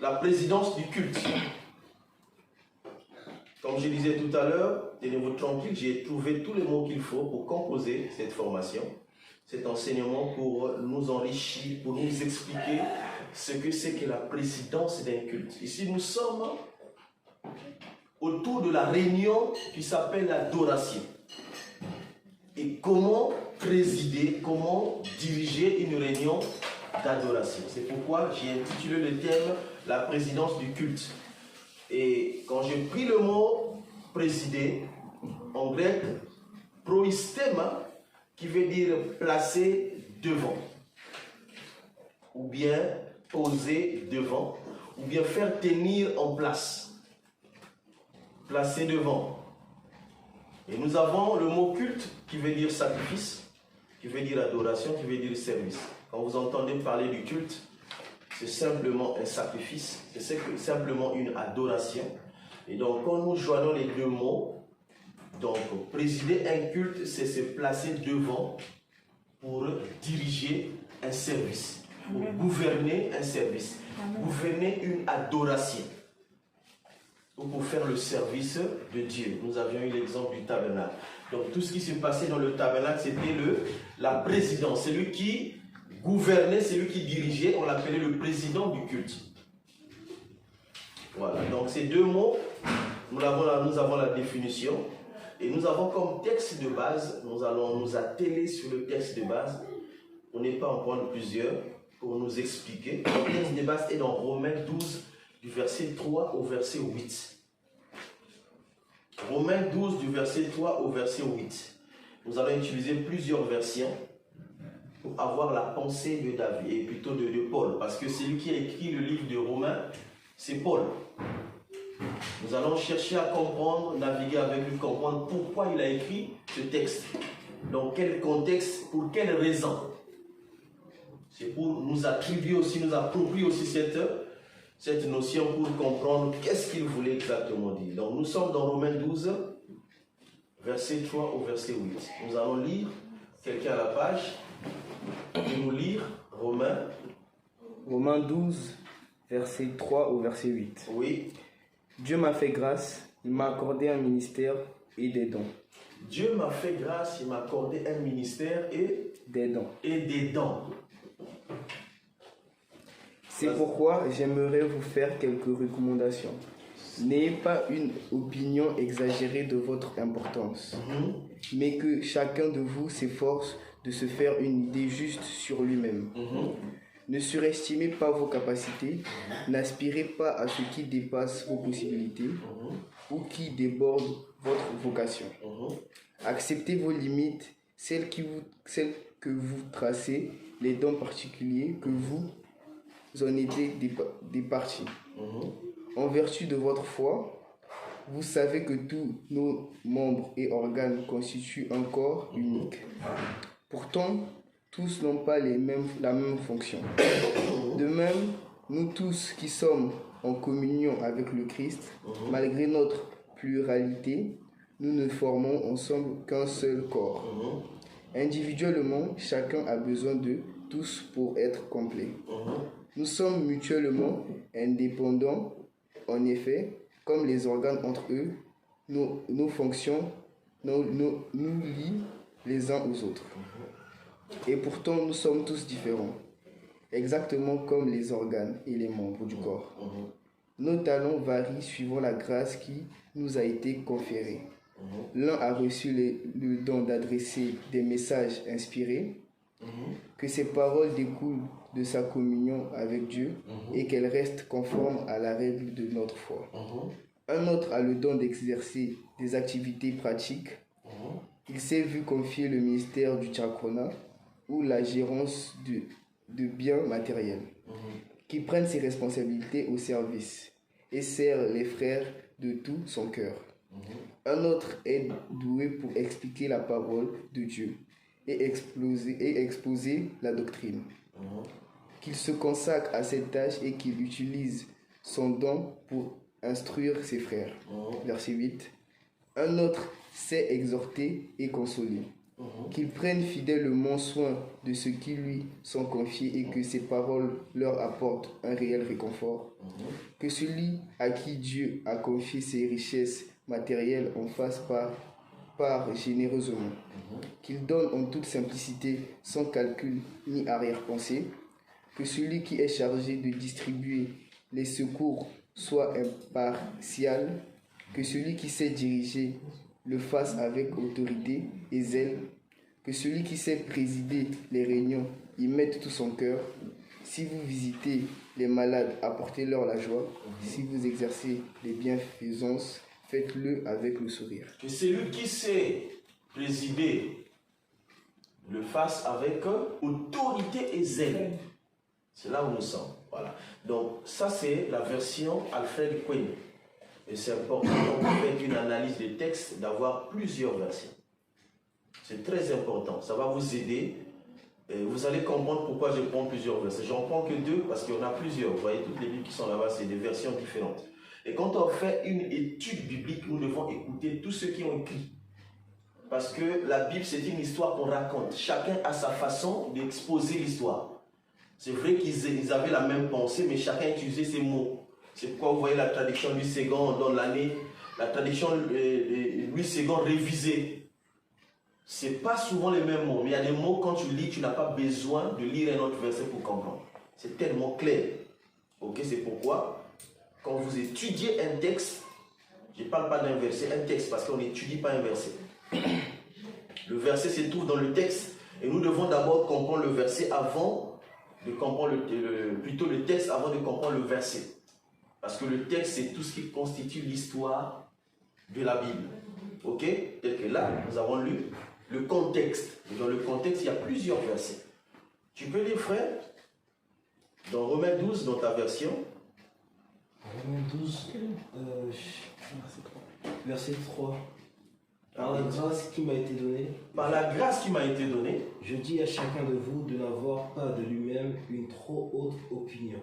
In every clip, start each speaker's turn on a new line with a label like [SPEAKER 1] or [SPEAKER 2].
[SPEAKER 1] la présidence du culte. Comme je disais tout à l'heure, tenez-vous tranquille, j'ai trouvé tous les mots qu'il faut pour composer cette formation, cet enseignement pour nous enrichir, pour nous expliquer ce que c'est que la présidence d'un culte. Ici, nous sommes autour de la réunion qui s'appelle l'adoration. Et comment présider, comment diriger une réunion d'adoration. C'est pourquoi j'ai intitulé le thème « La présidence du culte ». Et quand j'ai pris le mot « présider », en grec, « proistema », qui veut dire « placer devant », ou bien « poser devant », ou bien « faire tenir en place », « placer devant ». Et nous avons le mot « culte » qui veut dire « sacrifice », qui veut dire « adoration », qui veut dire « service ». Quand vous entendez parler du culte, c'est simplement un sacrifice, c'est simplement une adoration. Et donc, quand nous joignons les deux mots, donc présider un culte, c'est se placer devant pour diriger un service, pour gouverner un service, gouverner une adoration, ou pour faire le service de Dieu. Nous avions eu l'exemple du tabernacle. Donc, tout ce qui se passait dans le tabernacle, c'était la présidence, celui qui gouvernait, celui qui dirigeait, on l'appelait le président du culte. Voilà, donc ces deux mots, nous avons la définition, et nous avons comme texte de base, nous allons nous atteler sur le texte de base, on n'est pas en prendre plusieurs, pour nous expliquer. Le texte de base est dans Romains 12, du verset 3 au verset 8. Romains 12, du verset 3 au verset 8. Nous allons utiliser plusieurs versions pour avoir la pensée de David, et plutôt de Paul, parce que celui qui a écrit le livre de Romains, c'est Paul. Nous allons chercher à comprendre, naviguer avec lui, comprendre pourquoi il a écrit ce texte, dans quel contexte, pour quelle raison. C'est pour nous attribuer aussi, nous approprier aussi cette notion pour comprendre qu'est-ce qu'il voulait exactement dire. Donc nous sommes dans Romains 12, verset 3 au verset 8. Nous allons lire, quelqu'un à la page, et nous lire
[SPEAKER 2] Romains 12, verset 3 au verset 8.
[SPEAKER 1] Oui.
[SPEAKER 2] Dieu m'a fait grâce, il m'a accordé un ministère et des dons.
[SPEAKER 1] Dieu m'a fait grâce, il m'a accordé un ministère et
[SPEAKER 2] des dons. C'est pourquoi j'aimerais vous faire quelques recommandations. N'ayez pas une opinion exagérée de votre importance, mais que chacun de vous s'efforce de se faire une idée juste sur lui-même. Ne surestimez pas vos capacités, n'aspirez pas à ce qui dépasse vos possibilités ou qui déborde votre vocation. Acceptez vos limites, celles que vous tracez, les dons particuliers que vous en êtes des parties. En vertu de votre foi, vous savez que tous nos membres et organes constituent un corps unique. Pourtant, tous n'ont pas la même fonction. De même, nous tous qui sommes en communion avec le Christ, malgré notre pluralité, nous ne formons ensemble qu'un seul corps. Individuellement, chacun a besoin de tous pour être complet. Nous sommes mutuellement indépendants. En effet, comme les organes entre eux, nos fonctions nous lient les uns aux autres. Et pourtant, nous sommes tous différents, exactement comme les organes et les membres du corps. Nos talents varient suivant la grâce qui nous a été conférée. L'un a reçu le don d'adresser des messages inspirés, que ces paroles découlent de sa communion avec Dieu et qu'elles restent conformes à la règle de notre foi. Un autre a le don d'exercer des activités pratiques. Il s'est vu confier le ministère du diaconat ou la gérance de biens matériels, qui prennent ses responsabilités au service et sert les frères de tout son cœur. Un autre est doué pour expliquer la parole de Dieu et exposer la doctrine. Qu'il se consacre à cette tâche et qu'il utilise son don pour instruire ses frères. Verset 8. Un autre sait exhorter et consoler. qu'ils prennent fidèlement soin de ce qui lui sont confiés et que ses paroles leur apportent un réel réconfort. Que celui à qui Dieu a confié ses richesses matérielles en fasse part généreusement. Qu'il donne en toute simplicité, sans calcul ni arrière-pensée. Que celui qui est chargé de distribuer les secours soit impartial. Que celui qui sait diriger le fasse avec autorité et zèle. Que celui qui sait présider les réunions y mette tout son cœur. Si vous visitez les malades, apportez-leur la joie. Si vous exercez les bienfaisances, faites-le avec le sourire.
[SPEAKER 1] Que celui qui sait présider le fasse avec autorité et zèle. C'est là où nous sommes. Voilà. Donc, ça, c'est la version Alfred Quinn. Et c'est important, quand vous faites une analyse des textes, d'avoir plusieurs versions. C'est très important. Ça va vous aider. Et vous allez comprendre pourquoi je prends plusieurs versets. J'en prends que deux parce qu'il y en a plusieurs. Vous voyez, toutes les Bibles qui sont là-bas, c'est des versions différentes. Et quand on fait une étude biblique, nous devons écouter tous ceux qui ont écrit. Parce que la Bible, c'est une histoire qu'on raconte. Chacun a sa façon d'exposer l'histoire. C'est vrai qu'ils avaient la même pensée, mais chacun utilisait ses mots. C'est pourquoi vous voyez la traduction Louis II dans l'année, la traduction Louis II révisée. Ce n'est pas souvent les mêmes mots, mais il y a des mots, quand tu lis, tu n'as pas besoin de lire un autre verset pour comprendre. C'est tellement clair. Ok, c'est pourquoi, quand vous étudiez un texte, je ne parle pas d'un verset, un texte, parce qu'on n'étudie pas un verset. Le verset se trouve dans le texte, et nous devons d'abord comprendre le verset avant de comprendre plutôt le texte avant de comprendre le verset. Parce que le texte, c'est tout ce qui constitue l'histoire de la Bible. Ok? Tel que là, nous avons lu le contexte. Et dans le contexte, il y a plusieurs versets. Tu peux lire, frère, dans Romains 12, dans ta version.
[SPEAKER 3] Romains 12, verset 3. Par la grâce qui m'a été donnée,
[SPEAKER 1] Par la grâce qui m'a été donnée,
[SPEAKER 3] je dis à chacun de vous de n'avoir pas de lui-même une trop haute opinion,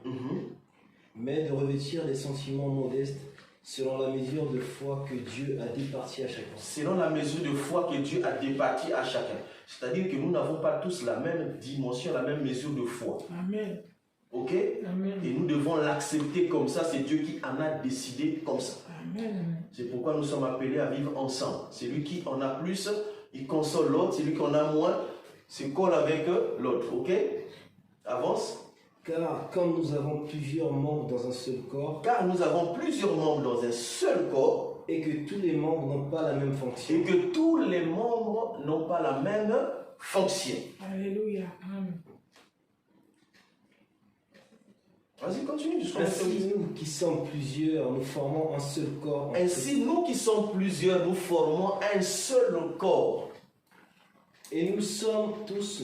[SPEAKER 3] mais de revêtir des sentiments modestes selon la mesure de foi que Dieu a départie à chacun.
[SPEAKER 1] selon la mesure de foi que Dieu a départie à chacun. C'est-à-dire que nous n'avons pas tous la même dimension, la même mesure de foi.
[SPEAKER 4] Amen.
[SPEAKER 1] Ok?
[SPEAKER 4] Amen.
[SPEAKER 1] Et nous devons l'accepter comme ça. C'est Dieu qui en a décidé comme ça.
[SPEAKER 4] Amen.
[SPEAKER 1] C'est pourquoi nous sommes appelés à vivre ensemble. Celui qui en a plus, il console l'autre. Celui qui en a moins, se colle avec l'autre. Ok? Avance.
[SPEAKER 3] Car comme nous avons plusieurs membres dans un seul corps,
[SPEAKER 1] Car nous avons plusieurs membres dans un seul corps,
[SPEAKER 3] et que tous les membres n'ont pas la même fonction,
[SPEAKER 1] et que tous les membres n'ont pas la même fonction.
[SPEAKER 4] Alléluia. Amen.
[SPEAKER 1] Vas-y, continue.
[SPEAKER 3] ainsi nous qui sommes plusieurs, nous formons un seul corps.
[SPEAKER 1] Ainsi, nous qui sommes plusieurs, nous formons un seul corps.
[SPEAKER 3] Et nous sommes tous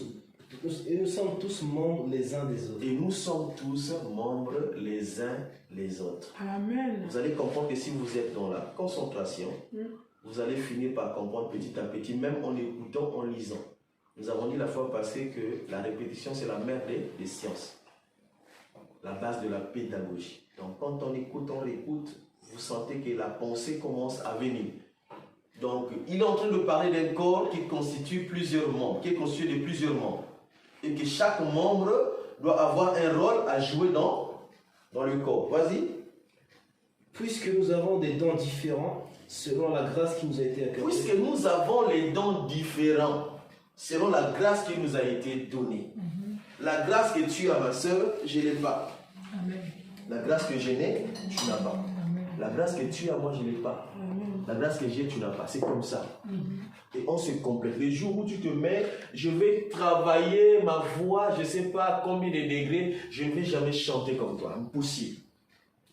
[SPEAKER 3] membres les uns des autres.
[SPEAKER 1] Et nous sommes tous membres les uns les autres.
[SPEAKER 4] Amen.
[SPEAKER 1] Vous allez comprendre que si vous êtes dans la concentration, vous allez finir par comprendre petit à petit, même en écoutant, en lisant. Nous avons dit la fois passée que la répétition, c'est la mère des sciences. La base de la pédagogie. Donc quand on écoute, on réécoute, vous sentez que la pensée commence à venir. Donc il est en train de parler d'un corps qui constitue plusieurs membres, qui est constitué de plusieurs membres. Et que chaque membre doit avoir un rôle à jouer dans le corps. Vas-y.
[SPEAKER 3] Puisque nous avons des dons différents selon la grâce qui nous a été accordée.
[SPEAKER 1] Puisque nous avons les dons différents selon la grâce qui nous a été donnée. La grâce que tu as, ma soeur, je ne l'ai pas.
[SPEAKER 4] Amen.
[SPEAKER 1] La grâce que je n'ai, tu n'as pas. La grâce que tu as, moi, je ne l'ai pas. La grâce que j'ai, tu n'as pas. C'est comme ça. Et on se complète. Le jour où tu te mets, je vais travailler ma voix, je ne sais pas combien de degrés, je ne vais jamais chanter comme toi. Impossible.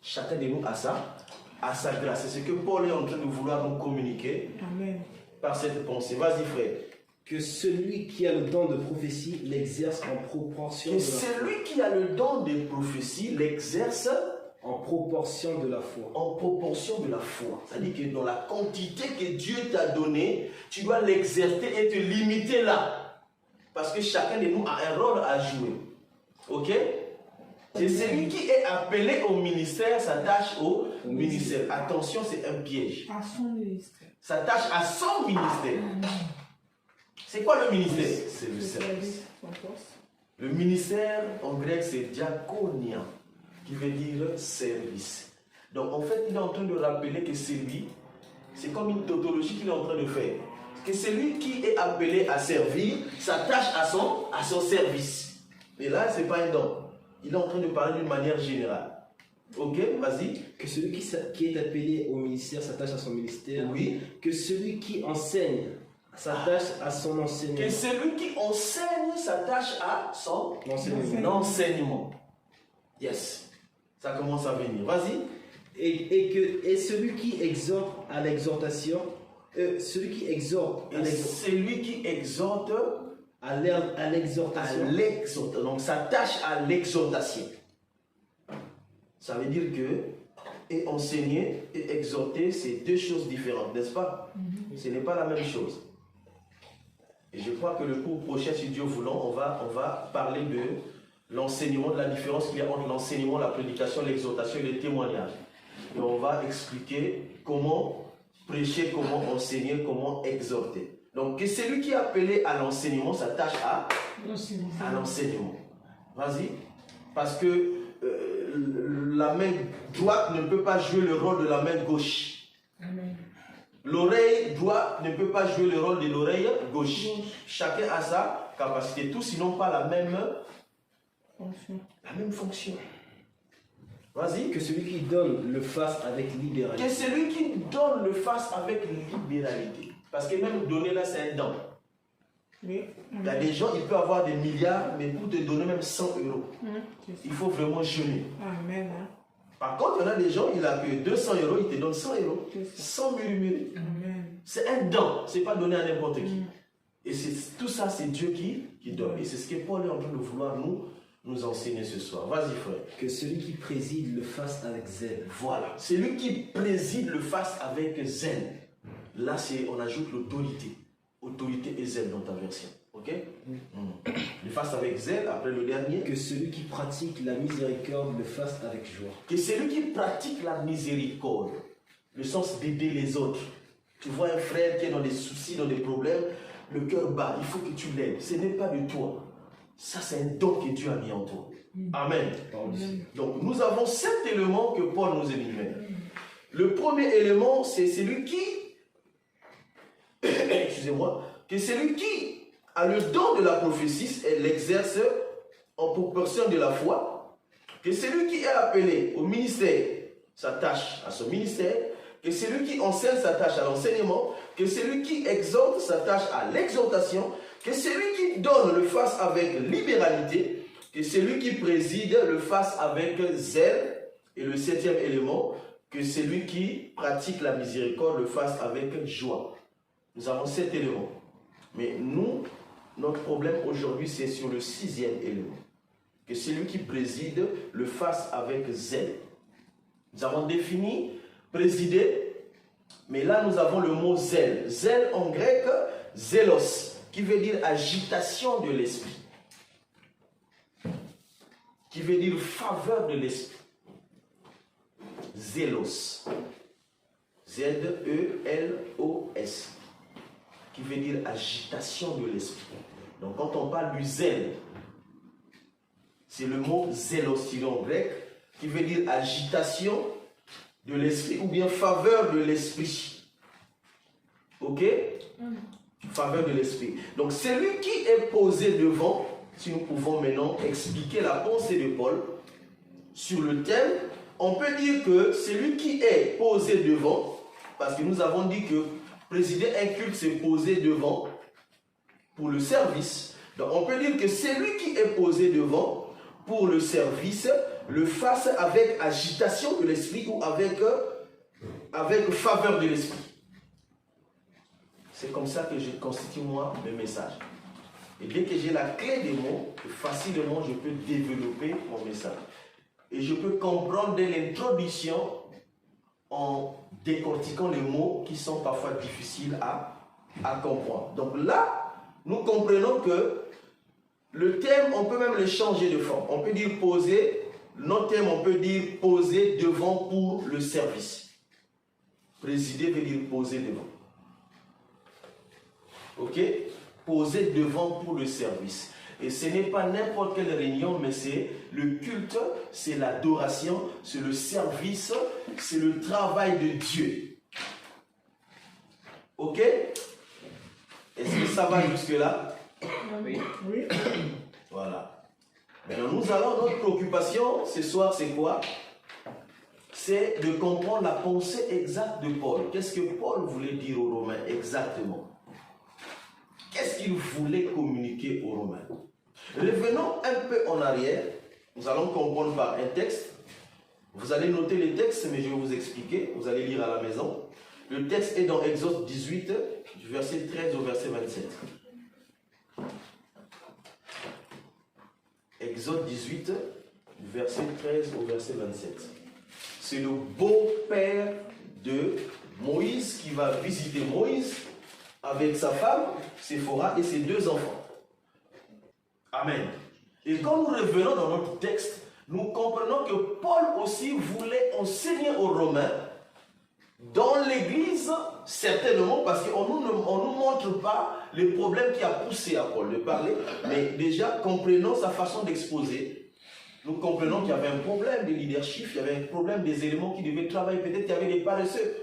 [SPEAKER 1] Chacun de nous a sa grâce. C'est ce que Paul est en train de vouloir nous communiquer par cette pensée. Vas-y, frère.
[SPEAKER 3] Que celui qui a le don de prophétie l'exerce en proportion de
[SPEAKER 1] Et
[SPEAKER 3] la foi.
[SPEAKER 1] celui qui a le don de prophétie l'exerce
[SPEAKER 3] En proportion de la foi.
[SPEAKER 1] en proportion de la foi. C'est-à-dire que dans la quantité que Dieu t'a donnée, tu dois l'exercer et te limiter là. Parce que chacun de nous a un rôle à jouer. Ok? C'est celui qui est appelé au ministère, s'attache au ministère. Attention, c'est un piège.
[SPEAKER 4] À son ministère.
[SPEAKER 1] S'attache à son ministère. C'est quoi le ministère? C'est le service.
[SPEAKER 4] Son poste.
[SPEAKER 1] Le ministère en grec c'est diakonia, qui veut dire service. Donc en fait il est en train de rappeler que c'est lui, c'est comme une tautologie qu'il est en train de faire. Que celui qui est appelé à servir s'attache à son service. Et là c'est pas un don. Il est en train de parler d'une manière générale. Ok, vas-y.
[SPEAKER 3] Que celui qui est appelé au ministère s'attache à son ministère.
[SPEAKER 1] Oui.
[SPEAKER 3] Que celui qui enseigne s'attache à son enseignement.
[SPEAKER 1] Que celui qui enseigne s'attache à son enseignement. Yes. Ça commence à venir. Vas-y.
[SPEAKER 3] Et celui qui exhorte à l'exhortation, celui qui exhorte
[SPEAKER 1] celui qui exhorte
[SPEAKER 3] à l'exhortation.
[SPEAKER 1] Donc s'attache à l'exhortation. Ça veut dire que et enseigner et exhorter, c'est deux choses différentes, n'est-ce pas? Ce n'est pas la même chose. Et je crois que le cours prochain, si Dieu voulant, on va parler de l'enseignement, de la différence qu'il y a entre l'enseignement, la prédication, l'exhortation et le témoignage. Et on va expliquer comment prêcher, comment enseigner, comment exhorter. Donc, que celui qui est appelé à l'enseignement s'attache à l'enseignement. Vas-y. Parce que la main droite ne peut pas jouer le rôle de la main gauche.
[SPEAKER 4] Amen.
[SPEAKER 1] L'oreille droite ne peut pas jouer le rôle de l'oreille gauche. Chacun a sa capacité. Tous, ils n'ont pas la même fonction. Vas-y.
[SPEAKER 3] Que celui qui donne le fasse avec libéralité.
[SPEAKER 1] Que celui qui donne le fasse avec libéralité. Parce que même donner là, c'est un don.
[SPEAKER 4] Oui.
[SPEAKER 1] Il y a des gens, ils peuvent avoir des milliards, mais pour te donner même 100 euros, il faut vraiment jeûner.
[SPEAKER 4] Amen.
[SPEAKER 1] Par contre, il y en a des gens, il a que 200 euros, il te donne 100 euros, sans murmurer. C'est un don, ce n'est pas donné à n'importe qui. Et tout ça, c'est Dieu qui donne. Et c'est ce que Paul est en train de vouloir nous enseigner ce soir. Vas-y, frère.
[SPEAKER 3] Que celui qui préside le fasse avec zèle.
[SPEAKER 1] Voilà. Celui qui préside le fasse avec zèle. Là, on ajoute l'autorité. Autorité et zèle dans ta version. Ok? Le fasse avec zèle, après le dernier.
[SPEAKER 3] Que celui qui pratique la miséricorde le fasse avec joie.
[SPEAKER 1] Que celui qui pratique la miséricorde, le sens d'aider les autres. Tu vois un frère qui est dans des soucis, dans des problèmes, le cœur bat, il faut que tu l'aides. Ce n'est pas de toi. Ça, c'est un don que Dieu a mis en toi. Amen. Donc, nous avons 7 éléments que Paul nous énumère. Le premier élément, c'est celui qui, excusez-moi, que celui qui a le don de la prophétie et l'exerce en proportion de la foi, que celui qui est appelé au ministère s'attache à son ministère, que celui qui enseigne s'attache à l'enseignement, que celui qui exhorte s'attache à l'exhortation, que celui qui donne le fasse avec libéralité, que celui qui préside le fasse avec zèle, et le 7e élément, que celui qui pratique la miséricorde le fasse avec joie. Nous avons 7 éléments. Mais nous, notre problème aujourd'hui, c'est sur le 6e élément. Que celui qui préside le fasse avec zèle. Nous avons défini présider, mais là nous avons le mot zèle. Zèle en grec, zélos, qui veut dire agitation de l'esprit. Qui veut dire faveur de l'esprit. Zélos. Z-E-L-O-S. Qui veut dire agitation de l'esprit. Donc quand on parle du zèle, c'est le mot zélos en grec, qui veut dire agitation de l'esprit ou bien faveur de l'esprit. Ok? Faveur de l'esprit. Donc celui qui est posé devant, si nous pouvons maintenant expliquer la pensée de Paul sur le thème, on peut dire que celui qui est posé devant, parce que nous avons dit que présider un culte, c'est poser devant pour le service. Donc on peut dire que celui qui est posé devant pour le service, le fasse avec agitation de l'esprit ou avec faveur de l'esprit. C'est comme ça que je constitue moi le message. Et dès que j'ai la clé des mots, facilement je peux développer mon message. Et je peux comprendre dès l'introduction en décortiquant les mots qui sont parfois difficiles à comprendre. Donc là, nous comprenons que le thème, on peut même le changer de forme. On peut dire poser, notre thème, on peut dire poser devant pour le service. Présider veut dire poser devant. Ok? posés devant pour le service. Et ce n'est pas n'importe quelle réunion, mais c'est le culte, c'est l'adoration, c'est le service, c'est le travail de Dieu. Ok? Est-ce que ça va jusque-là?
[SPEAKER 2] Oui.
[SPEAKER 4] Oui.
[SPEAKER 1] Voilà. Maintenant, nous allons, notre préoccupation ce soir, c'est quoi? C'est de comprendre la pensée exacte de Paul. Qu'est-ce que Paul voulait dire aux Romains exactement? Qu'est-ce qu'il voulait communiquer aux Romains? Revenons un peu en arrière. Nous allons comprendre par un texte. Vous allez noter les textes, mais je vais vous expliquer. Vous allez lire à la maison. Le texte est dans Exode 18, du verset 13 au verset 27. Exode 18, du verset 13 au verset 27. C'est le beau-père de Moïse qui va visiter Moïse avec sa femme, Séphora, et ses 2 enfants. Amen. Et quand nous revenons dans notre texte, nous comprenons que Paul aussi voulait enseigner aux Romains dans l'église, certainement, parce qu'on ne nous montre pas le problème qui a poussé à Paul de parler, mais déjà, comprenons sa façon d'exposer. Nous comprenons qu'il y avait un problème de leadership, il y avait un problème des éléments qui devaient travailler. Peut-être qu'il y avait des paresseux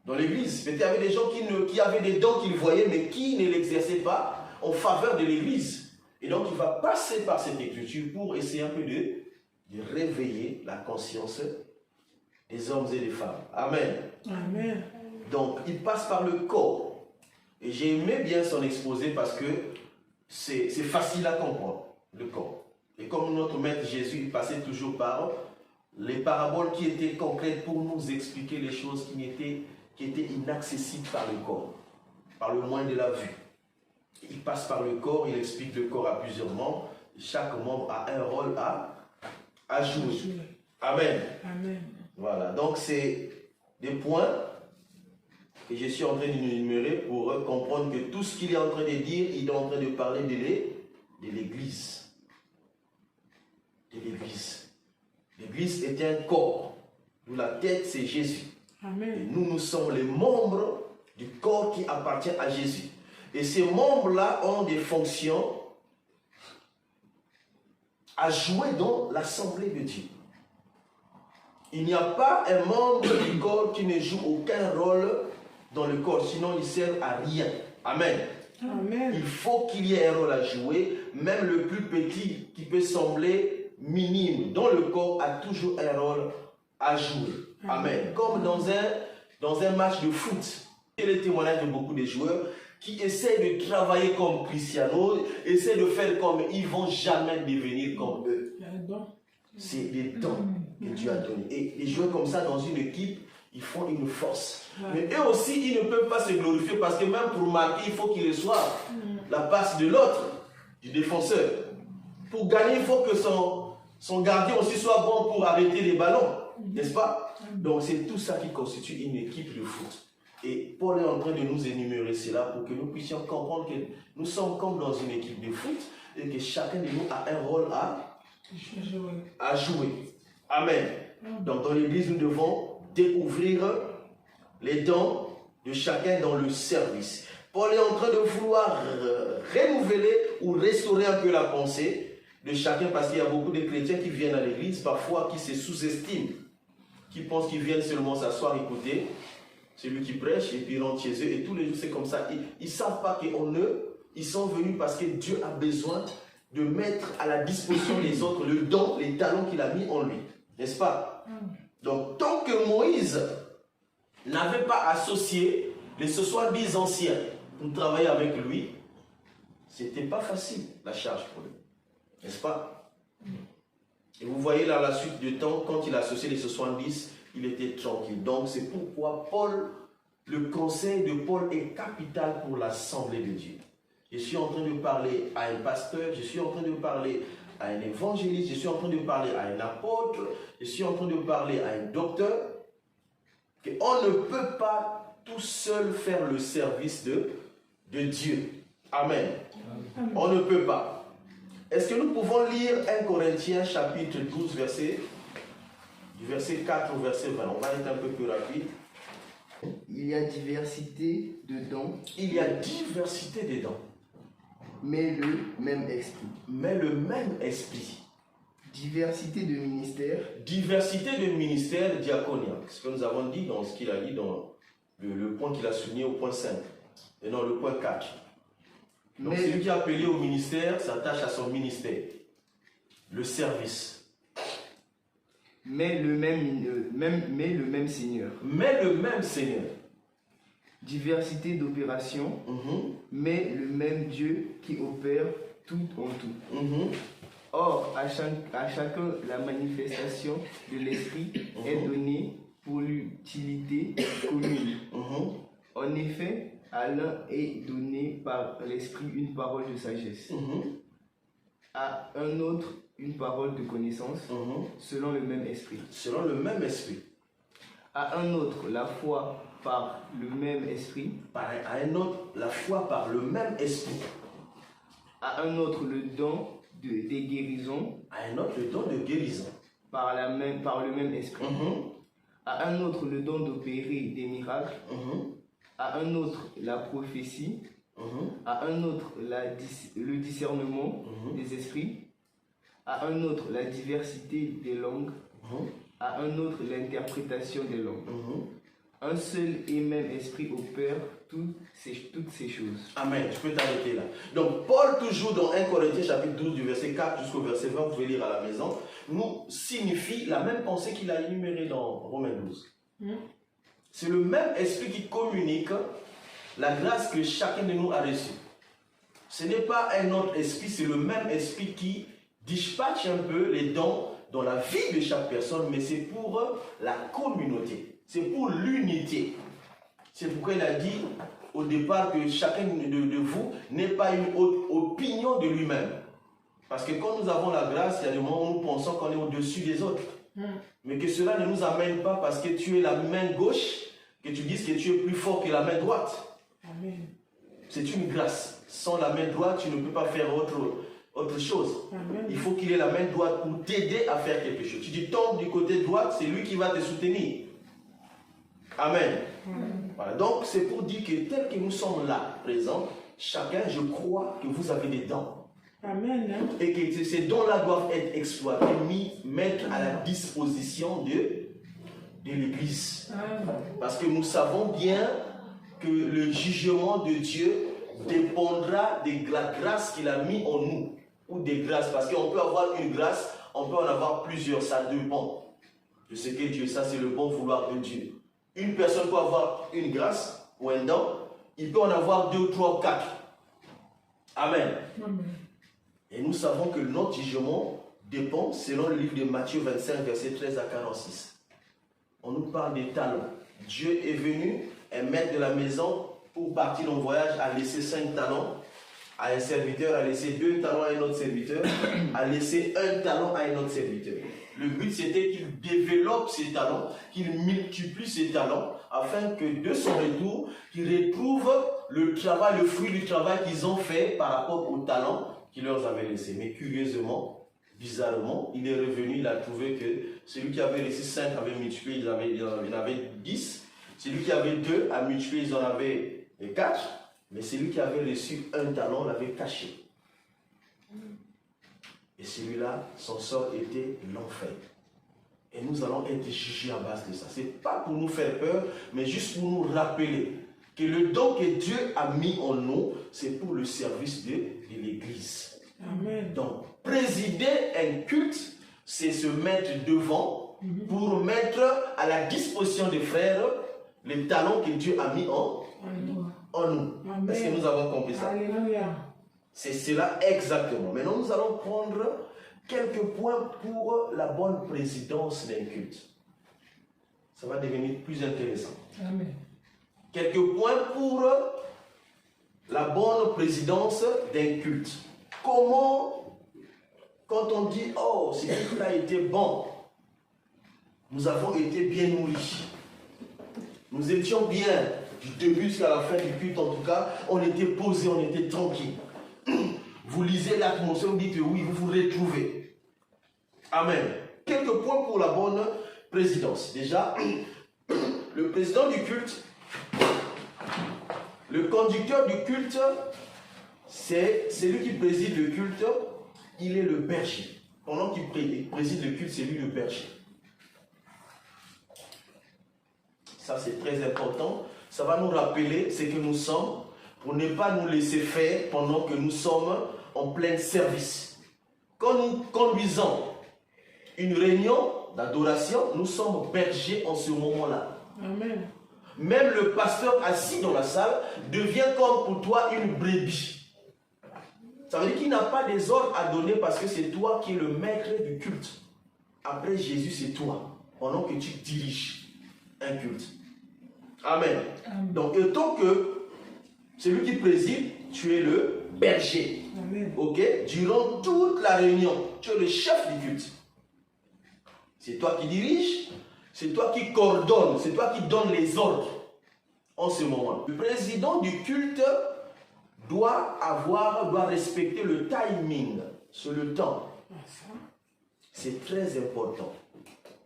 [SPEAKER 1] dans l'église. Peut-être qu'il y avait des gens qui avaient des dons qu'ils voyaient, mais qui ne l'exerçaient pas en faveur de l'église. Et donc, il va passer par cette écriture pour essayer un peu de réveiller la conscience des hommes et des femmes. Amen.
[SPEAKER 4] Amen.
[SPEAKER 1] Donc, il passe par le corps. Et j'ai aimé bien son exposé parce que c'est facile à comprendre, le corps. Et comme notre maître Jésus, il passait toujours par les paraboles qui étaient concrètes pour nous expliquer les choses qui étaient inaccessibles par le corps, par le moyen de la vue. Il passe par le corps, il explique le corps à plusieurs membres. Chaque membre a un rôle à jouer. Amen.
[SPEAKER 4] Amen.
[SPEAKER 1] Voilà, donc c'est des points que je suis en train d'énumérer pour comprendre que tout ce qu'il est en train de dire, il est en train de parler de l'Église. De l'Église. L'Église est un corps, d'où la tête c'est Jésus.
[SPEAKER 4] Amen.
[SPEAKER 1] Et nous sommes les membres du corps qui appartient à Jésus. Et ces membres-là ont des fonctions à jouer dans l'assemblée de Dieu. Il n'y a pas un membre du corps qui ne joue aucun rôle dans le corps, sinon il ne sert à rien. Amen.
[SPEAKER 4] Amen.
[SPEAKER 1] Il faut qu'il y ait un rôle à jouer, même le plus petit qui peut sembler minime dans le corps a toujours un rôle à jouer. Amen. Comme dans un match de foot. Et le témoignage de beaucoup de joueurs qui essaient de travailler comme Cristiano, essaient de faire comme eux, ils ne vont jamais devenir comme eux. C'est des dons que Dieu a donnés. Et les joueurs comme ça dans une équipe, ils font une force. Mais eux aussi, ils ne peuvent pas se glorifier parce que même pour marquer, il faut qu'ils reçoivent la passe de l'autre, du défenseur. Pour gagner, il faut que son gardien aussi soit bon pour arrêter les ballons. N'est-ce pas? Donc c'est tout ça qui constitue une équipe de foot. Et Paul est en train de nous énumérer cela pour que nous puissions comprendre que nous sommes comme dans une équipe de foot et que chacun de nous a un rôle à jouer. Amen. Donc dans l'église, nous devons découvrir les dons de chacun dans le service. Paul est en train de vouloir renouveler ou restaurer un peu la pensée de chacun parce qu'il y a beaucoup de chrétiens qui viennent à l'église, parfois qui se sous-estiment, qui pensent qu'ils viennent seulement s'asseoir, écouter celui qui prêche et puis rentrent chez eux et tous les jours c'est comme ça. Ils ne savent pas qu'ils sont venus parce que Dieu a besoin de mettre à la disposition des autres le don, les talents qu'il a mis en lui. N'est-ce pas? Donc, tant que Moïse n'avait pas associé les 70 anciens pour travailler avec lui, ce n'était pas facile la charge pour lui. N'est-ce pas? Et vous voyez là, la suite du temps, quand il a associé les 70, il était tranquille. Donc, c'est pourquoi le conseil de Paul est capital pour l'assemblée de Dieu. Je suis en train de parler à un pasteur, je suis en train de parler à un évangéliste, je suis en train de parler à un apôtre, je suis en train de parler à un docteur, qu'on ne peut pas tout seul faire le service de Dieu. Amen. Amen. On ne peut pas. Est-ce que nous pouvons lire 1 Corinthiens chapitre 12, du verset 4 au verset 20? On va être un peu plus rapide.
[SPEAKER 2] Il y a diversité de dons.
[SPEAKER 1] Il y a diversité de dons.
[SPEAKER 2] mais le même esprit.
[SPEAKER 1] Mais le même esprit.
[SPEAKER 2] Diversité de ministères,
[SPEAKER 1] Diversité de ministères diaconiques. Ce que nous avons dit dans ce qu'il a dit dans le point qu'il a souligné au point 5. Et non, le point 4. Donc
[SPEAKER 2] mais
[SPEAKER 1] celui qui est appelé au ministère s'attache à son ministère. Le service.
[SPEAKER 2] mais le même Seigneur.
[SPEAKER 1] Mais le même Seigneur.
[SPEAKER 2] Diversité d'opérations, mais le même Dieu qui opère tout en tout. Or, à chacun, la manifestation de l'Esprit est donnée pour l'utilité commune. En effet, à l'un est donné par l'Esprit une parole de sagesse, à un autre une parole de connaissance, selon le même Esprit.
[SPEAKER 1] Selon le même esprit.
[SPEAKER 2] À un autre, la foi par le même Esprit.
[SPEAKER 1] À un autre, la foi par le même esprit.
[SPEAKER 2] À un autre, le don des guérisons.
[SPEAKER 1] À un autre, le don de guérison.
[SPEAKER 2] Par le même Esprit. À un autre, le don d'opérer des miracles. À un autre, la prophétie. À un autre, le discernement des esprits. À un autre, la diversité des langues. À un autre, l'interprétation des langues. Un seul et même esprit opère toutes ces choses.
[SPEAKER 1] Amen. Je peux t'arrêter là. Donc, Paul, toujours dans 1 Corinthiens chapitre 12, du verset 4 jusqu'au verset 20, vous pouvez lire à la maison, nous signifie la même pensée qu'il a énumérée dans Romains 12. C'est le même esprit qui communique la grâce que chacun de nous a reçue. Ce n'est pas un autre esprit, c'est le même esprit qui dispatche un peu les dons dans la vie de chaque personne, mais c'est pour la communauté, c'est pour l'unité. C'est pourquoi il a dit au départ que chacun de vous n'ait pas une haute opinion de lui-même. Parce que quand nous avons la grâce, il y a des moments où nous pensons qu'on est au-dessus des autres. Mais que cela ne nous amène pas parce que tu es la main gauche, que tu dises que tu es plus fort que la main droite.
[SPEAKER 4] Amen.
[SPEAKER 1] C'est une grâce. Sans la main droite, tu ne peux pas faire autre chose.
[SPEAKER 4] Amen.
[SPEAKER 1] Il faut qu'il ait la main droite pour t'aider à faire quelque chose. Tu dis tombe du côté droit, c'est lui qui va te soutenir. Amen. Voilà. Donc c'est pour dire que tel que nous sommes là, présents, chacun, je crois que vous avez des dons.
[SPEAKER 4] Amen.
[SPEAKER 1] Et que ces dons-là doivent être exploités, mettre à la disposition de l'Église. Parce que nous savons bien que le jugement de Dieu dépendra de la grâce qu'il a mis en nous. Ou des grâces, parce qu'on peut avoir une grâce, on peut en avoir plusieurs, ça dépend de ce que Dieu, ça c'est le bon vouloir de Dieu. Une personne peut avoir une grâce ou un don, il peut en avoir 2, 3, 4. Amen.
[SPEAKER 4] Amen.
[SPEAKER 1] Et nous savons que notre jugement dépend, selon le livre de Matthieu 25, verset 13 à 46. On nous parle des talents. Dieu est venu, un maître de la maison, pour partir en voyage, a laissé 5 talents à un serviteur, a laissé 2 talents à un autre serviteur, a laissé 1 talent à un autre serviteur. Le but, c'était qu'il développe ses talents, qu'il multiplie ses talents, afin que de son retour, qu'il retrouve le travail, le fruit du travail qu'ils ont fait par rapport aux talents qu'il leur avait laissés. Mais curieusement, bizarrement, il est revenu, il a trouvé que celui qui avait laissé 5 avait multiplié, il en avait 10. Celui qui avait 2 a multiplié, ils en avaient 4. Mais celui qui avait reçu 1 talent l'avait caché. Et celui-là, son sort était l'enfer. Et nous allons être jugés à base de ça. Ce n'est pas pour nous faire peur, mais juste pour nous rappeler que le don que Dieu a mis en nous, c'est pour le service de l'Église.
[SPEAKER 4] Amen.
[SPEAKER 1] Donc, présider un culte, c'est se mettre devant pour mettre à la disposition des frères les talents que Dieu a mis en nous.
[SPEAKER 4] Amen.
[SPEAKER 1] Est-ce que nous avons compris ça?
[SPEAKER 4] Alléluia.
[SPEAKER 1] C'est cela exactement. Maintenant, nous allons prendre quelques points pour la bonne présidence d'un culte. Ça va devenir plus intéressant.
[SPEAKER 4] Amen.
[SPEAKER 1] Quelques points pour la bonne présidence d'un culte. Comment, quand on dit, oh, ce culte a été bon, nous avons été bien nourris. Nous étions bien du début jusqu'à la fin du culte, en tout cas, on était posé, on était tranquille. Vous lisez l'atmosphère, vous dites oui, vous vous retrouvez. Amen. Quelques points pour la bonne présidence. Déjà, le président du culte, le conducteur du culte, c'est celui qui préside le culte, il est le berger. Pendant qu'il préside le culte, c'est lui le berger. Ça, c'est très important. Ça va nous rappeler ce que nous sommes pour ne pas nous laisser faire pendant que nous sommes en plein service. Quand nous conduisons une réunion d'adoration, nous sommes bergers en ce moment-là.
[SPEAKER 4] Amen.
[SPEAKER 1] Même le pasteur assis dans la salle devient comme pour toi une brebis. Ça veut dire qu'il n'a pas des ordres à donner parce que c'est toi qui es le maître du culte. Après Jésus, c'est toi, pendant que tu diriges un culte. Amen.
[SPEAKER 4] Amen.
[SPEAKER 1] Donc, autant que celui qui préside, tu es le berger.
[SPEAKER 4] Amen.
[SPEAKER 1] Ok? Durant toute la réunion, tu es le chef du culte. C'est toi qui diriges, c'est toi qui coordonne, c'est toi qui donne les ordres en ce moment. Le président du culte doit respecter le timing, sur le temps. C'est très important.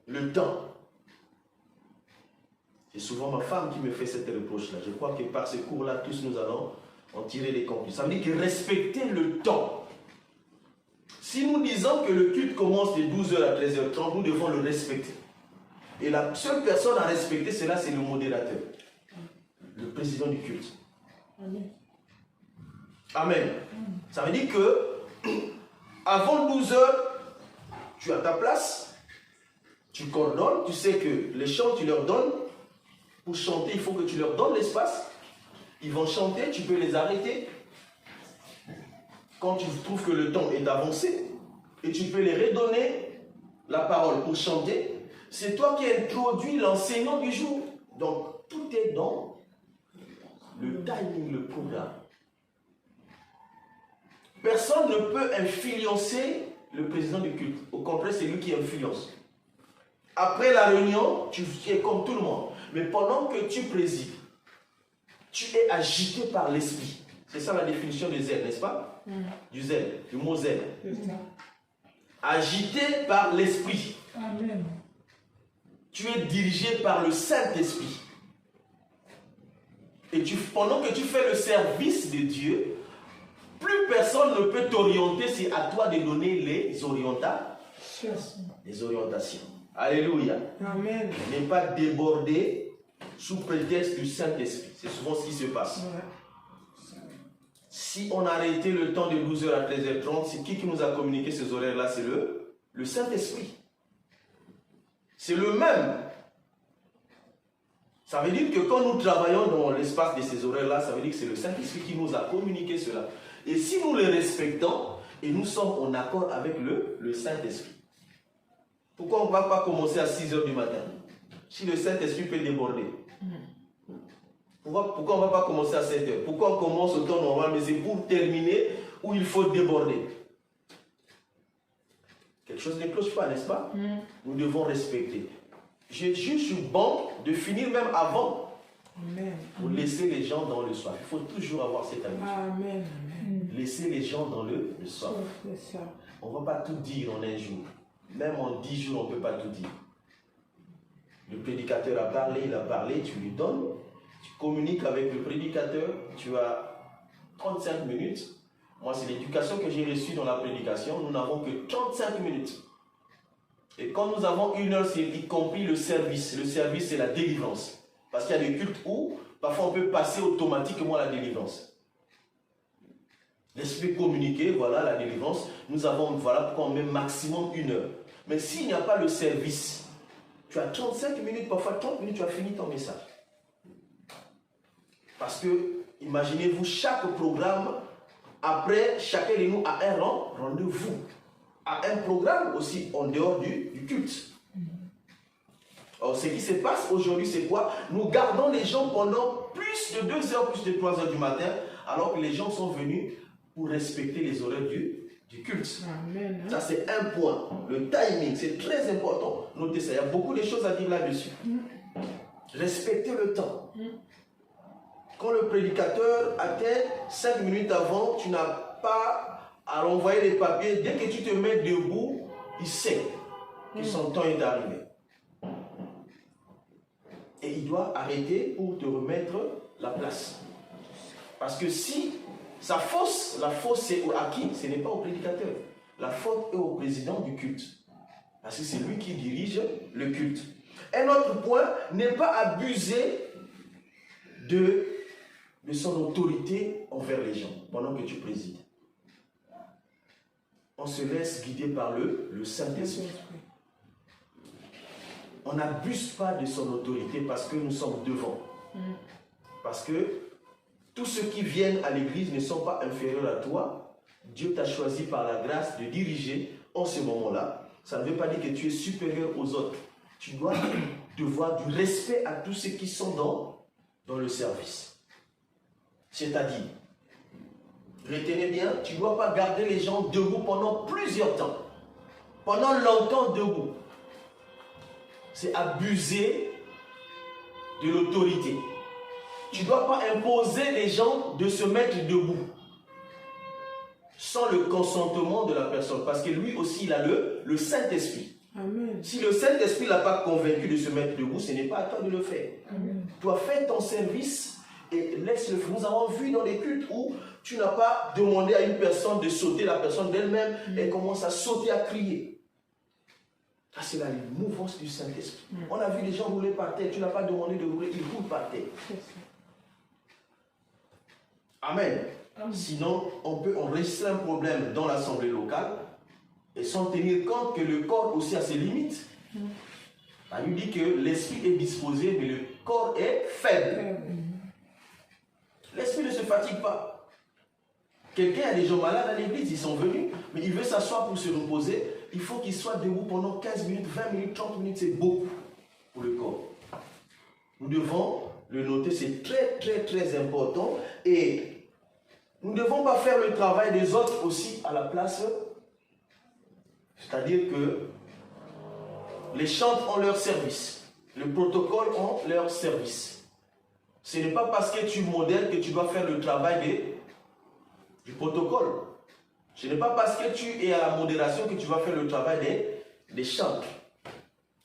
[SPEAKER 1] Le temps. C'est souvent ma femme qui me fait cette reproche-là. Je crois que par ce cours-là, tous nous allons en tirer les conclusions. Ça veut dire que respecter le temps. Si nous disons que le culte commence de 12h à 13h30, nous devons le respecter. Et la seule personne à respecter, c'est le modérateur, le président du culte.
[SPEAKER 4] Amen.
[SPEAKER 1] Amen. Ça veut dire que avant 12h, tu as ta place, tu coordonnes, tu sais que les chants, tu leur donnes. Pour chanter, il faut que tu leur donnes l'espace. Ils vont chanter, tu peux les arrêter. Quand tu trouves que le temps est avancé, et tu peux les redonner la parole pour chanter, c'est toi qui introduis l'enseignant du jour. Donc, tout est dans le timing, le programme. Personne ne peut influencer le président du culte. Au contraire, c'est lui qui influence. Après la réunion, tu es comme tout le monde. Mais pendant que tu présides, tu es agité par l'esprit. C'est ça la définition du zèle, n'est-ce pas? Du zèle, du mot zèle.
[SPEAKER 4] C'est ça.
[SPEAKER 1] Agité par l'esprit.
[SPEAKER 4] Amen.
[SPEAKER 1] Tu es dirigé par le Saint-Esprit. Et pendant que tu fais le service de Dieu, plus personne ne peut t'orienter, c'est à toi de donner les orientations. Alléluia.
[SPEAKER 4] Amen.
[SPEAKER 1] Ne pas déborder sous prétexte du Saint-Esprit. C'est souvent ce qui se passe.
[SPEAKER 4] Ouais.
[SPEAKER 1] Si on a arrêté le temps de 12h à 13h30, c'est qui nous a communiqué ces horaires-là? C'est le Saint-Esprit. C'est le même. Ça veut dire que quand nous travaillons dans l'espace de ces horaires-là, ça veut dire que c'est le Saint-Esprit qui nous a communiqué cela. Et si nous les respectons, et nous sommes en accord avec le Saint-Esprit. Pourquoi on ne va pas commencer à 6h du matin? Si le Saint-Esprit peut déborder. Pourquoi on ne va pas commencer à 7h? Pourquoi on commence au temps normal, mais c'est pour terminer où il faut déborder? Quelque chose ne cloche pas, n'est-ce pas? Nous devons respecter. Je suis bon de finir même avant.
[SPEAKER 4] Amen.
[SPEAKER 1] Pour laisser les gens dans le soir. Il faut toujours avoir cette habitude.
[SPEAKER 4] Amen. Amen.
[SPEAKER 1] Laisser les gens dans le soir.
[SPEAKER 4] C'est ça.
[SPEAKER 1] On ne va pas tout dire en un jour. Même en 10 jours, on ne peut pas tout dire. Le prédicateur a parlé, il a parlé, tu lui donnes, tu communiques avec le prédicateur, tu as 35 minutes. Moi, c'est l'éducation que j'ai reçue dans la prédication. Nous n'avons que 35 minutes. Et quand nous avons 1 heure, c'est y compris le service. Le service, c'est la délivrance. Parce qu'il y a des cultes où, parfois, on peut passer automatiquement à la délivrance. L'esprit communiqué, voilà la délivrance. Nous avons, voilà pourquoi on met maximum 1 heure. Mais s'il n'y a pas le service, tu as 35 minutes, parfois 30 minutes, tu as fini ton message. Parce que, imaginez-vous, chaque programme, après, chacun de nous a un rendez-vous. A un programme aussi en dehors du culte. Alors, ce qui se passe aujourd'hui, c'est quoi? Nous gardons les gens pendant plus de 2 heures, plus de 3 heures du matin, alors que les gens sont venus pour respecter les horaires du culte.
[SPEAKER 4] Amen.
[SPEAKER 1] Ça, c'est un point. Le timing, c'est très important. Notez ça. Il y a beaucoup de choses à dire là-dessus. Respecter le temps. Quand le prédicateur atteint 5 minutes avant, tu n'as pas à renvoyer les papiers. Dès que tu te mets debout, il sait que son temps est arrivé. Et il doit arrêter pour te remettre la place. Parce que si la faute c'est à qui? Ce n'est pas au prédicateur. La faute est au président du culte. Parce que c'est lui qui dirige le culte. Un autre point, n'est pas abuser de son autorité envers les gens pendant que tu présides. On se laisse guider par le Saint-Esprit. On n'abuse pas de son autorité parce que nous sommes devant. Parce que tous ceux qui viennent à l'église ne sont pas inférieurs à toi. Dieu t'a choisi par la grâce de diriger en ce moment-là. Ça ne veut pas dire que tu es supérieur aux autres. Tu dois devoir du respect à tous ceux qui sont dans le service. C'est-à-dire, retenez bien, tu ne dois pas garder les gens debout pendant plusieurs temps. Pendant longtemps debout. C'est abuser de l'autorité. Tu ne dois pas imposer les gens de se mettre debout sans le consentement de la personne. Parce que lui aussi, il a le Saint-Esprit.
[SPEAKER 4] Amen.
[SPEAKER 1] Si le Saint-Esprit ne l'a pas convaincu de se mettre debout, ce n'est pas à toi de le faire.
[SPEAKER 4] Amen.
[SPEAKER 1] Toi, fais ton service et laisse-le faire. Nous avons vu dans les cultes où tu n'as pas demandé à une personne de sauter, la personne d'elle-même, elle commence à sauter, à crier. Ça, c'est la mouvance du Saint-Esprit. On a vu les gens rouler par terre, tu n'as pas demandé de rouler, ils roulent par terre. Amen. Sinon, on restreint un problème dans l'assemblée locale et sans tenir compte que le corps aussi a ses limites. On lui dit que l'esprit est disposé, mais le corps est faible. L'esprit ne se fatigue pas. Quelqu'un a des gens malades à l'église, ils sont venus, mais il veut s'asseoir pour se reposer. Il faut qu'il soit debout pendant 15 minutes, 20 minutes, 30 minutes, c'est beaucoup pour le corps. Nous devons le noter, c'est très, très, très important. Et nous ne devons pas faire le travail des autres aussi à la place. C'est-à-dire que les chantres ont leur service, le protocole ont leur service. Ce n'est pas parce que tu modèles que tu dois faire le travail du protocole. Ce n'est pas parce que tu es à la modération que tu vas faire le travail des chantres.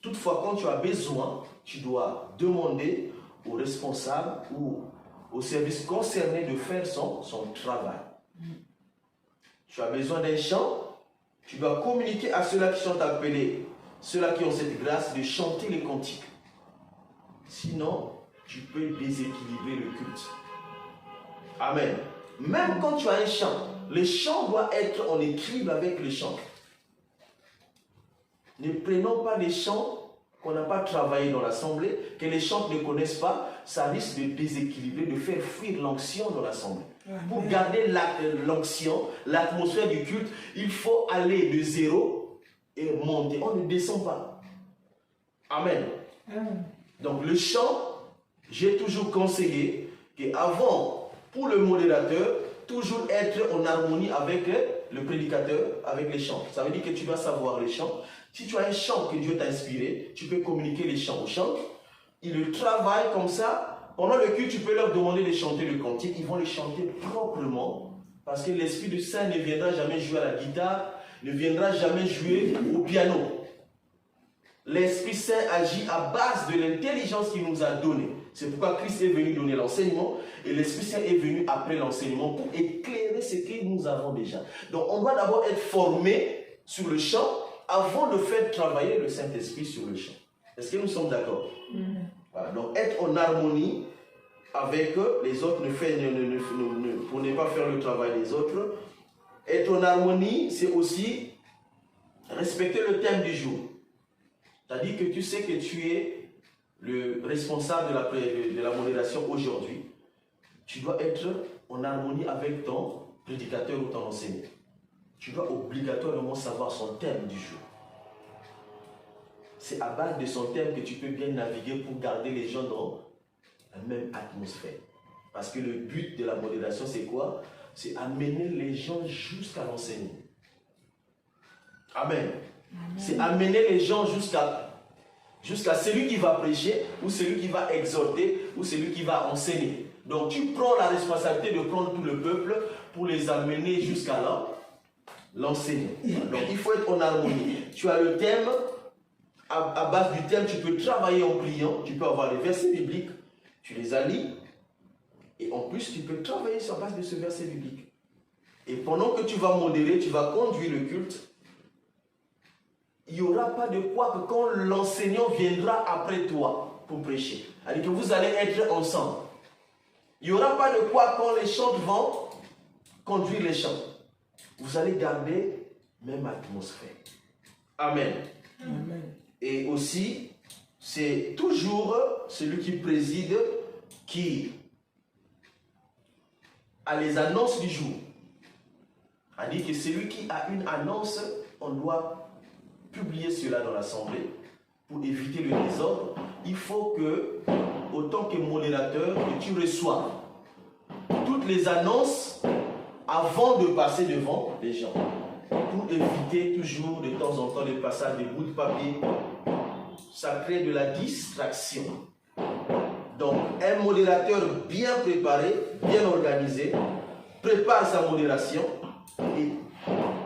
[SPEAKER 1] Toutefois, quand tu as besoin, tu dois demander au responsable ou au service concerné de faire son travail. Tu as besoin d'un chant, tu dois communiquer à ceux-là qui sont appelés, ceux-là qui ont cette grâce de chanter les cantiques. Sinon, tu peux déséquilibrer le culte. Amen. Même quand tu as un chant, le chant doit être en équilibre avec le chant. Ne prenons pas les chants qu'on n'a pas travaillé dans l'assemblée, que les chants ne connaissent pas, ça risque de déséquilibrer, de faire fuir l'onction dans l'assemblée. Pour garder l'onction, l'atmosphère du culte, il faut aller de zéro et monter. On ne descend pas. Amen. Donc le chant, j'ai toujours conseillé qu'avant, pour le modérateur, toujours être en harmonie avec le prédicateur, avec les chants. Ça veut dire que tu dois savoir les chants. Si tu as un chant que Dieu t'a inspiré, tu peux communiquer les chants aux chantres. Ils le travaillent comme ça. Pendant le culte, tu peux leur demander de chanter le cantique. Ils vont le chanter proprement. Parce que l'Esprit du Saint ne viendra jamais jouer à la guitare, ne viendra jamais jouer au piano. L'Esprit Saint agit à base de l'intelligence qu'il nous a donnée. C'est pourquoi Christ est venu donner l'enseignement et l'Esprit Saint est venu après l'enseignement pour éclairer ce que nous avons déjà. Donc on doit d'abord être formé sur le chant avant de faire travailler le Saint-Esprit sur le chant. Est-ce que nous sommes d'accord? Voilà. Donc être en harmonie avec les autres, pour ne pas faire le travail des autres. Être en harmonie, c'est aussi respecter le thème du jour. C'est-à-dire que tu sais que tu es le responsable de la modération aujourd'hui. Tu dois être en harmonie avec ton prédicateur ou ton enseignant. Tu dois obligatoirement savoir son thème du jour. C'est à base de son thème que tu peux bien naviguer pour garder les gens dans la même atmosphère. Parce que le but de la modération, c'est quoi? C'est amener les gens jusqu'à l'enseignement. Amen. C'est amener les gens jusqu'à celui qui va prêcher, ou celui qui va exhorter, ou celui qui va enseigner. Donc tu prends la responsabilité de prendre tout le peuple pour les amener jusqu'à l'enseignement. Donc il faut être en harmonie. Tu as le thème, à base du thème, tu peux travailler en priant, tu peux avoir les versets bibliques, tu les allies, et en plus tu peux travailler sur base de ce verset biblique. Et pendant que tu vas modérer, tu vas conduire le culte, il n'y aura pas de quoi que quand l'enseignant viendra après toi pour prêcher. C'est-à-dire que vous allez être ensemble. Il n'y aura pas de quoi quand les chants vont conduire les chants. Vous allez garder même atmosphère. Amen.
[SPEAKER 4] Amen.
[SPEAKER 1] Et aussi, c'est toujours celui qui préside qui a les annonces du jour. C'est-à-dire que celui qui a une annonce, on doit publier cela dans l'assemblée pour éviter le désordre. Il faut que, autant que modérateur, que tu reçoives toutes les annonces avant de passer devant les gens. Pour éviter toujours de temps en temps le passage des bouts de papier. Ça crée de la distraction. Donc, un modérateur bien préparé, bien organisé, prépare sa modération et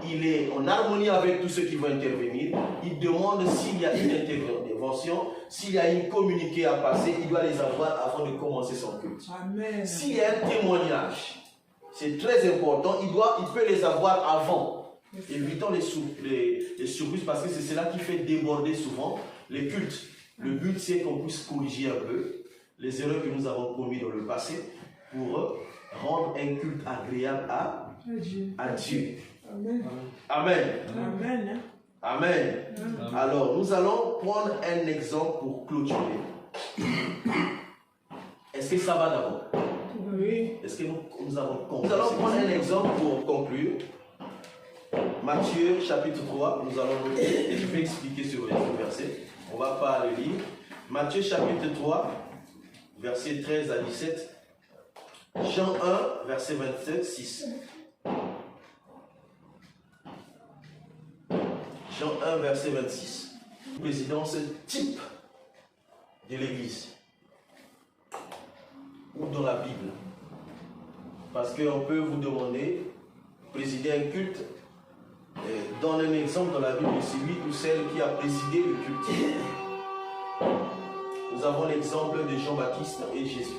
[SPEAKER 1] il est en harmonie avec tous ceux qui vont intervenir. Il demande s'il y a une intervention, s'il y a une communiqué à passer, il doit les avoir avant de commencer son culte.
[SPEAKER 4] Amen.
[SPEAKER 1] S'il y a un témoignage, c'est très important, il peut les avoir avant. Évitons les surprises parce que c'est cela qui fait déborder souvent les cultes. Le but, c'est qu'on puisse corriger un peu les erreurs que nous avons commises dans le passé pour rendre un culte agréable à Dieu.
[SPEAKER 4] Amen.
[SPEAKER 1] Amen.
[SPEAKER 4] Amen.
[SPEAKER 1] Amen. Alors, nous allons prendre un exemple pour clôturer. Est-ce que ça va d'abord?
[SPEAKER 4] Oui.
[SPEAKER 1] Est-ce que nous avons compris? Nous allons prendre un exemple pour conclure. Matthieu chapitre 3, nous allons noter et je vais expliquer ce verset. On ne va pas le lire. Matthieu chapitre 3, verset 13 à 17. Jean 1, verset 27, 6. Jean 1, verset 26. Présidence type de l'Église. Ou dans la Bible. Parce qu'on peut vous demander, présider un culte, donne un exemple dans la Bible de celui ou celle qui a présidé le culte. Nous avons l'exemple de Jean-Baptiste et Jésus.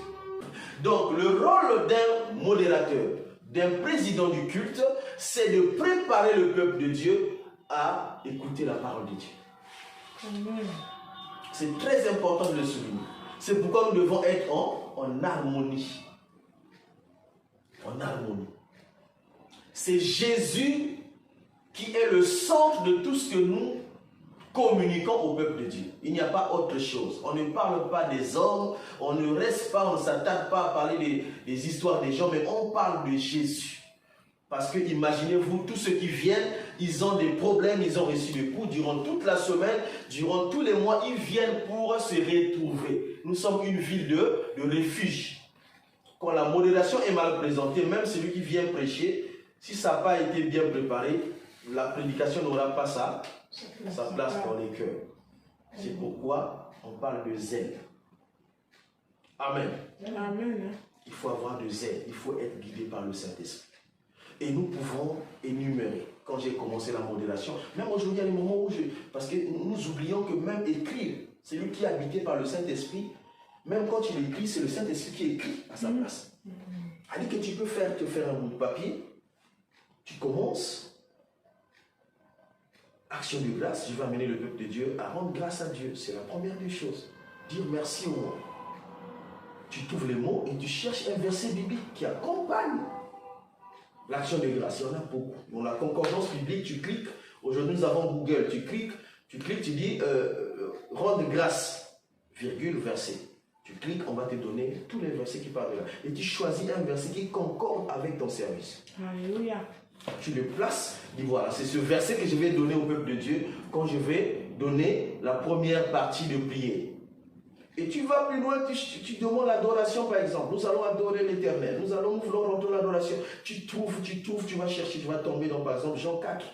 [SPEAKER 1] Donc le rôle d'un modérateur, d'un président du culte, c'est de préparer le peuple de Dieu à écouter la parole de Dieu.
[SPEAKER 4] Amen.
[SPEAKER 1] C'est très important de le souligner. C'est pourquoi nous devons être en harmonie. En harmonie. C'est Jésus qui est le centre de tout ce que nous communiquons au peuple de Dieu. Il n'y a pas autre chose. On ne parle pas des hommes, on ne reste pas, on ne s'attarde pas à parler des histoires des gens, mais on parle de Jésus. Parce que imaginez-vous, tous ceux qui viennent, ils ont des problèmes, ils ont reçu des coups durant toute la semaine, durant tous les mois, ils viennent pour se retrouver. Nous sommes une ville de refuge. Quand la modération est mal présentée, même celui qui vient prêcher, si ça n'a pas été bien préparé, la prédication n'aura pas sa place dans les cœurs. C'est pourquoi on parle de zèle. Amen.
[SPEAKER 4] Amen.
[SPEAKER 1] Il faut avoir de zèle, il faut être guidé par le Saint-Esprit. Et nous pouvons énumérer. Quand j'ai commencé la modération, même aujourd'hui, il y a des moments où parce que nous oublions que même écrire, c'est lui qui est habité par le Saint-Esprit. Même quand il écrit, c'est le Saint-Esprit qui écrit à sa place. C'est-à-dire que tu peux te faire un bout de papier, tu commences, action de grâce, je vais amener le peuple de Dieu à rendre grâce à Dieu. C'est la première des choses. Dire merci au monde. Tu trouves les mots et tu cherches un verset biblique qui accompagne l'action de grâce. Il y en a beaucoup. Dans la concordance biblique, tu cliques. Aujourd'hui, nous avons Google. Tu cliques, tu dis rendre grâce, virgule, verset. Tu cliques, on va te donner tous les versets qui parlent de là. Et tu choisis un verset qui concorde avec ton service.
[SPEAKER 4] Alléluia.
[SPEAKER 1] Tu le places, dis voilà, c'est ce verset que je vais donner au peuple de Dieu quand je vais donner la première partie de prière. Et tu vas plus loin, tu demandes l'adoration par exemple. Nous allons adorer l'Éternel, nous voulons rentrer l'adoration. Tu trouves, tu vas chercher, tu vas tomber dans par exemple Jean 4.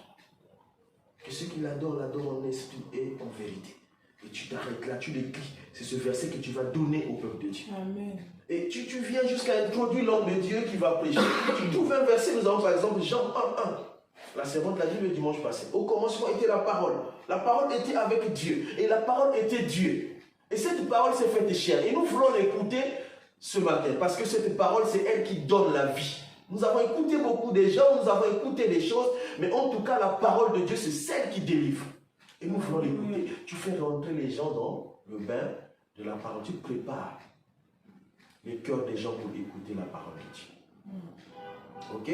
[SPEAKER 1] Que ceux qui l'adorent en esprit et en vérité. Et tu t'arrêtes là, tu l'écris. C'est ce verset que tu vas donner au peuple de Dieu.
[SPEAKER 4] Amen.
[SPEAKER 1] Et tu viens jusqu'à introduire l'homme de Dieu qui va prêcher. Tu trouves un verset, nous avons par exemple Jean 1:1. La servante l'a dit le dimanche passé. Au commencement était la parole. La parole était avec Dieu. Et la parole était Dieu. Et cette parole s'est faite chair. Et nous voulons l'écouter ce matin. Parce que cette parole, c'est elle qui donne la vie. Nous avons écouté beaucoup de gens, nous avons écouté des choses, mais en tout cas, la parole de Dieu, c'est celle qui délivre. Et nous voulons l'écouter. Tu fais rentrer les gens dans le bain de la parole. Tu prépares les cœurs des gens pour écouter la parole de Dieu. Ok?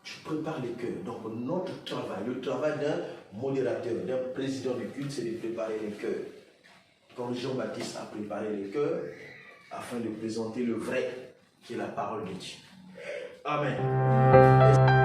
[SPEAKER 1] Tu prépares les cœurs. Donc notre travail, le travail d'un modérateur, d'un président de culte, c'est de préparer les cœurs. Comme Jean-Baptiste a préparé les cœurs afin de présenter le vrai, qui est la parole de Dieu. Amen.